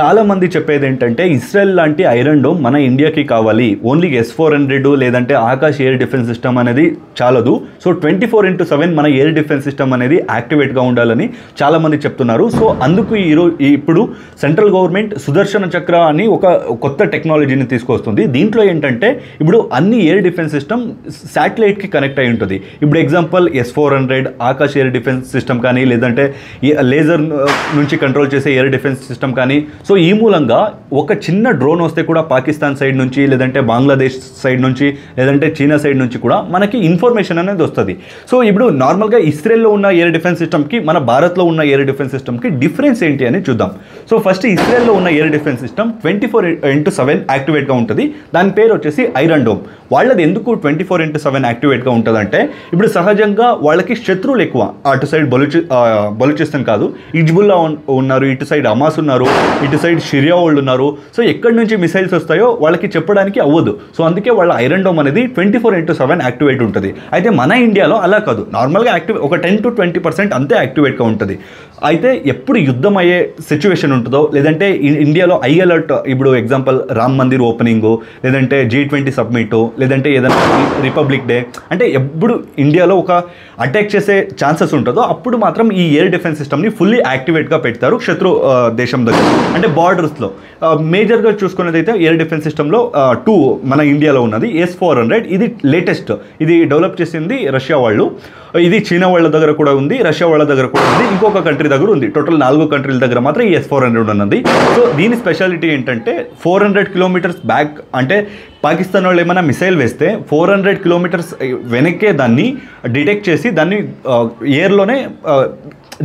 చాలా మంది చెప్పేది ఏంటంటే ఇస్రాయెల్ లాంటి ఐరన్ డోమ్ మన ఇండియాకి కావాలి. ఓన్లీ S-400 లేదంటే ఆకాశ్ ఎయిర్ డిఫెన్స్ సిస్టమ్ అనేది చాలదు. సో 24/7 మన ఎయిర్ డిఫెన్స్ సిస్టమ్ అనేది యాక్టివేట్గా ఉండాలని చాలామంది చెప్తున్నారు. సో అందుకు ఇప్పుడు సెంట్రల్ గవర్నమెంట్ సుదర్శన చక్ర అని ఒక కొత్త టెక్నాలజీని తీసుకొస్తుంది. దీంట్లో ఏంటంటే ఇప్పుడు అన్ని ఎయిర్ డిఫెన్స్ సిస్టమ్ శాటిలైట్కి కనెక్ట్ అయి ఉంటుంది. ఇప్పుడు example S-400 Akash air defence system కానీ, లేదంటే లేజర్ నుంచి కంట్రోల్ చేసే ఎయిర్ డిఫెన్స్ సిస్టమ్ కానీ. సో ఈ మూలంగా ఒక చిన్న డ్రోన్ వస్తే కూడా పాకిస్తాన్ సైడ్ నుంచి, లేదంటే బంగ్లాదేశ్ సైడ్ నుంచి, లేదంటే చైనా సైడ్ నుంచి కూడా మనకి ఇన్ఫర్మేషన్ అనేది వస్తుంది. సో ఇప్పుడు నార్మల్గా ఇస్రాయెల్లో ఉన్న ఎయిర్ డిఫెన్స్ సిస్టమ్కి మన భారత్లో ఉన్న ఎయిర్ డిఫెన్స్ సిస్టమ్కి డిఫరెన్స్ ఏంటి అని చూద్దాం. సో ఫస్ట్ ఇస్రాయెల్లో ఉన్న ఎయిర్ డిఫెన్స్ సిస్టమ్ 24/7 యాక్టివేట్గా ఉంటుంది. దాని పేరు వచ్చేసి ఐరన్ డోమ్. వాళ్ళది ఎందుకు 24/7 యాక్టివేట్గా ఉంటుందంటే ఇప్పుడు సహజంగా వాళ్ళకి శత్రువులు ఎక్కువ. అటు సైడ్ బలూచిస్తాన్ కాదు, హిజ్బుల్లా ఉన్నారు, ఇటు సైడ్ హమాస్ ఉన్నారు, ఇటు సైడ్ షిరియా వాళ్ళు ఉన్నారు. సో ఎక్కడి నుంచి మిసైల్స్ వస్తాయో వాళ్ళకి చెప్పడానికి అవ్వదు. సో అందుకే వాళ్ళ ఐరన్ డోమ్ అనేది 24/7 యాక్టివేట్ ఉంటుంది. అయితే మన ఇండియాలో అలా కాదు, నార్మల్గా ఒక 10 to 20% అంతే యాక్టివేట్గా ఉంటుంది. అయితే ఎప్పుడు యుద్ధం అయ్యే సిచ్యువేషన్ ఉంటుందో, లేదంటే ఇండియాలో ఐ అలర్ట్, ఇప్పుడు ఎగ్జాంపుల్ రామ్ మందిర్ ఓపెనింగ్, లేదంటే G20 సబ్మిట్, లేదంటే ఏదైనా రిపబ్లిక్ డే, అంటే ఎప్పుడు ఇండియాలో ఒక అటాక్ చేసే ఛాన్సెస్ ఉంటుందో అప్పుడు మాత్రం ఈ ఎయిర్ డిఫెన్స్ సిస్టమ్ని ఫుల్లీ యాక్టివేట్గా పెడతారు శత్రు దేశం దగ్గర, అంటే బార్డర్స్లో. మేజర్గా చూసుకున్నదైతే ఎయిర్ డిఫెన్స్ సిస్టంలో 2 మన ఇండియాలో ఉన్నది S-400. ఇది లేటెస్ట్, ఇది డెవలప్ చేసింది రష్యా వాళ్ళు. ఇది చైనా వాళ్ళ దగ్గర కూడా ఉంది, రష్యా వాళ్ళ దగ్గర కూడా ఉంది, ఇంకొక కంట్రీ దగ్గర ఉంది. టోటల్ 4 కంట్రీల దగ్గర మాత్రం ఈ S-400 ఉన్నది. సో దీని స్పెషాలిటీ ఏంటంటే 400 కిలోమీటర్స్ బ్యాక్, అంటే పాకిస్తాన్ వాళ్ళు ఏమైనా మిసైల్ వేస్తే 400 కిలోమీటర్స్ వెనక్కే దాన్ని డిటెక్ట్ చేసి దాన్ని ఎయిర్లోనే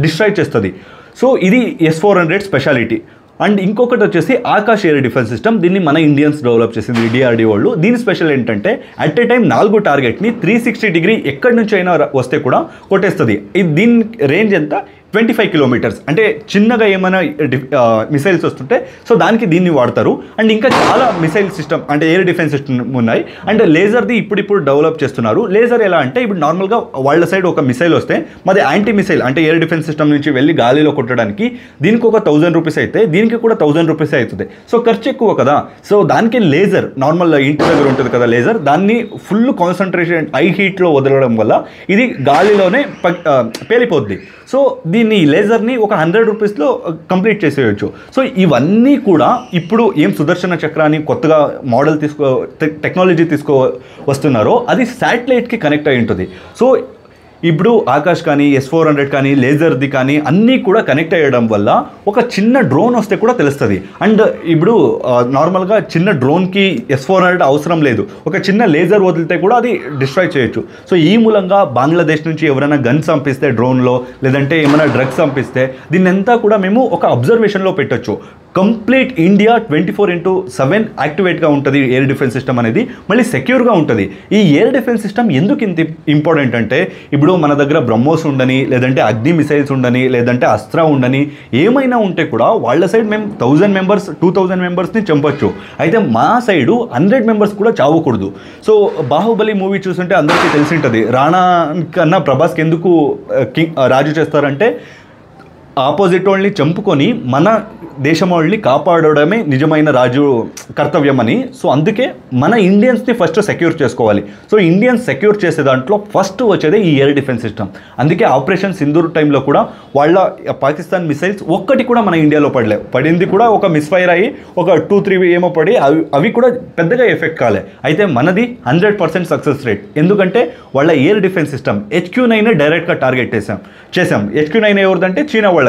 డిస్ట్రాయ్ చేస్తుంది. సో ఇది S-400 స్పెషాలిటీ. అండ్ ఇంకొకటి వచ్చేసి ఆకాశ్ ఎయిర్ డిఫెన్స్ సిస్టమ్. దీన్ని మన ఇండియన్స్ డెవలప్ చేసింది, DRDO వాళ్ళు. దీని స్పెషల్ ఏంటంటే అట్ ఏ టైం 4 టార్గెట్ని 360 డిగ్రీ ఎక్కడి నుంచి అయినా వస్తే కూడా కొట్టేస్తుంది. దీని రేంజ్ ఎంత? 25 కిలోమీటర్స్. అంటే చిన్నగా ఏమైనా మిసైల్స్ వస్తుంటే సో దానికి దీన్ని వాడతారు. అండ్ ఇంకా చాలా మిసైల్ సిస్టమ్, అంటే ఎయిర్ డిఫెన్స్ సిస్టమ్ ఉన్నాయి. అండ్ లేజర్ది ఇప్పుడు డెవలప్ చేస్తున్నారు. లేజర్ ఎలా అంటే ఇప్పుడు నార్మల్గా వాళ్ళ సైడ్ ఒక మిసైల్ వస్తే మాది యాంటీ మిసైల్, అంటే ఎయిర్ డిఫెన్స్ సిస్టమ్ నుంచి వెళ్ళి గాలిలో కొట్టడానికి దీనికి ఒక 1000 రూపీస్ అయితే దీనికి కూడా 1000 రూపీస్ అవుతుంది. సో ఖర్చు ఎక్కువ కదా. సో దానికి లేజర్, నార్మల్ ఇంటి దగ్గర ఉంటుంది కదా లేజర్, దాన్ని ఫుల్ కాన్సన్ట్రేషన్ హై హీట్లో వదలడం వల్ల ఇది గాలిలోనే పేలిపోద్ది. సో దీన్ని లేజర్ని ఒక 100 రూపీస్లో కంప్లీట్ చేసేయచ్చు. సో ఇవన్నీ కూడా ఇప్పుడు ఏం సుదర్శన చక్రాన్ని కొత్తగా మోడల్ టెక్నాలజీ వస్తున్నారో అది శాటిలైట్కి కనెక్ట్ అయి ఉంటుంది. సో ఇప్పుడు ఆకాశ్ కానీ, S-400 కానీ, లేజర్ది కానీ అన్నీ కూడా కనెక్ట్ అయ్యడం వల్ల ఒక చిన్న డ్రోన్ వస్తే కూడా తెలుస్తుంది. అండ్ ఇప్పుడు నార్మల్గా చిన్న డ్రోన్కి S-400 అవసరం లేదు, ఒక చిన్న లేజర్ వదిలితే కూడా అది డిస్ట్రాయ్ చేయొచ్చు. సో ఈ మూలంగా బంగ్లాదేశ్ నుంచి ఎవరైనా గన్స్ పంపిస్తే డ్రోన్లో, లేదంటే ఏమైనా డ్రగ్స్ పంపిస్తే దీన్నంతా కూడా మేము ఒక అబ్జర్వేషన్లో పెట్టచ్చు. కంప్లీట్ ఇండియా 24/7 యాక్టివేట్గా ఉంటుంది ఎయిర్ డిఫెన్స్ సిస్టమ్ అనేది, మళ్ళీ సెక్యూర్గా ఉంటుంది. ఈ ఎయిర్ డిఫెన్స్ సిస్టమ్ ఎందుకు ఇంత ఇంపార్టెంట్ అంటే ఇప్పుడు మన దగ్గర బ్రహ్మోస్ ఉండని, లేదంటే అగ్ని మిసైల్స్ ఉండని, లేదంటే అస్త్రా ఉండని, ఏమైనా ఉంటే కూడా వాళ్ళ సైడ్ మేము 1000 మెంబర్స్ 2000 మెంబర్స్ని చంపొచ్చు. అయితే మా సైడు 100 మెంబర్స్ కూడా చావకూడదు. సో బాహుబలి మూవీ చూస్తుంటే అందరికీ తెలిసి ఉంటుంది, రాణా కన్నా ప్రభాస్కి ఎందుకు రాజు చేస్తారంటే ఆపోజిట్ వాళ్ళని చంపుకొని మన దేశం వాళ్ళని కాపాడడమే నిజమైన రాజు కర్తవ్యం అని. సో అందుకే మన ఇండియన్స్ని ఫస్ట్ సెక్యూర్ చేసుకోవాలి. సో ఇండియన్స్ సెక్యూర్ చేసే దాంట్లో ఫస్ట్ వచ్చేదే ఈ ఎయిర్ డిఫెన్స్ సిస్టమ్. అందుకే ఆపరేషన్ సింధూర్ టైంలో కూడా వాళ్ళ పాకిస్తాన్ మిసైల్స్ ఒక్కటి కూడా మన ఇండియాలో పడింది కూడా ఒక మిస్ఫైర్ అయ్యి ఒక 2-3 ఏమో పడి అవి కూడా పెద్దగా ఎఫెక్ట్ కాలే. అయితే మనది 100% సక్సెస్ రేట్. ఎందుకంటే వాళ్ళ ఎయిర్ డిఫెన్స్ సిస్టమ్ HQ-9 డైరెక్ట్గా టార్గెట్ చేసాం. HQ-9 ఎవరిదంటే చైనా వాళ్ళది,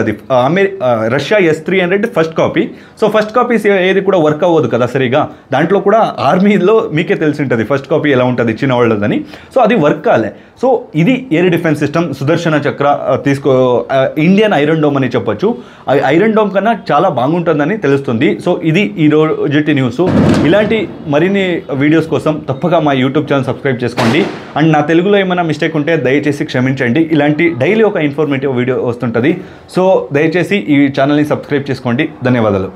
Russia S-300 first copy. So first copies ఏది కూడా వర్క్ అవ్వదు కదా సరిగా. దాంట్లో కూడా ఆర్మీలో మీకే తెలిసి ఉంటుంది ఫస్ట్ కాపీ ఎలా ఉంటుంది చైనా వాళ్ళదని. సో అది వర్క్ కాలే. సో ఇది ఎయిర్ డిఫెన్స్ సిస్టమ్ సుదర్శన చక్ర ఇండియన్ ఐరన్ డోమ్ అని చెప్పొచ్చు. ఐరన్ డోమ్ కన్నా చాలా బాగుంటుందని తెలుస్తుంది. సో ఇది ఈ రోజుటి న్యూస్. ఇలాంటి మరిన్ని వీడియోస్ కోసం తప్పక మా యూట్యూబ్ ఛానల్ సబ్స్క్రైబ్ చేసుకోండి. అండ్ నా తెలుగులో ఏమైనా మిస్టేక్ ఉంటే దయచేసి క్షమించండి. ఇలాంటి డైలీ ఒక ఇన్ఫర్మేటివ్ వీడియో వస్తుంటుంది. సో దయచేసి ఈ ఛానల్ని సబ్స్క్రైబ్ చేసుకోండి. ధన్యవాదాలు.